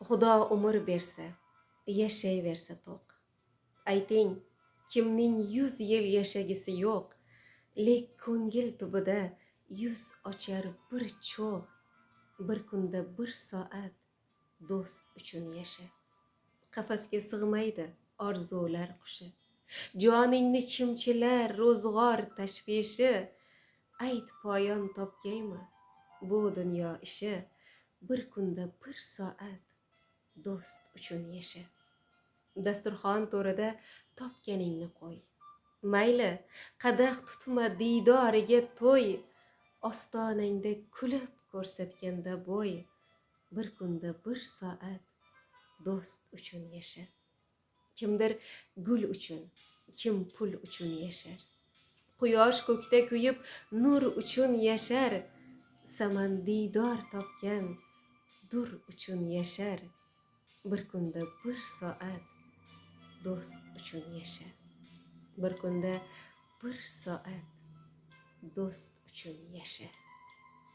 Xudo umr bersa, yashayversa to'q. Ayting, kimning 100 yil yashagisi yo'q, lek ko'ngil tubida yuz ochar bir cho'g'. Bir kunda bir soat do'st uchun yasha. Qafasga sig'maydi orzular qushi. Joningni chimchilar ro'zg'or tashvishi. Ayt poyon topgaymi bu dunyo ishi. Bir kunda bir soat do'st uchun yasha. Dasturxon to'rida topganingni qo'y. Mayli, qadah tutma diydoriga to'y. Ostonangda kulib ko'rsatganda bo'y. Bir kunda bir soat do'st uchun yasha. Kimdir gul uchun, kim pul uchun yashar. Quyosh ko'kda kuyib nur uchun yashar. Samandiydor topgan dur uchun yashar. Bir kunda bir soat do'st uchun yasha. Bir kunda bir soat do'st uchun yasha.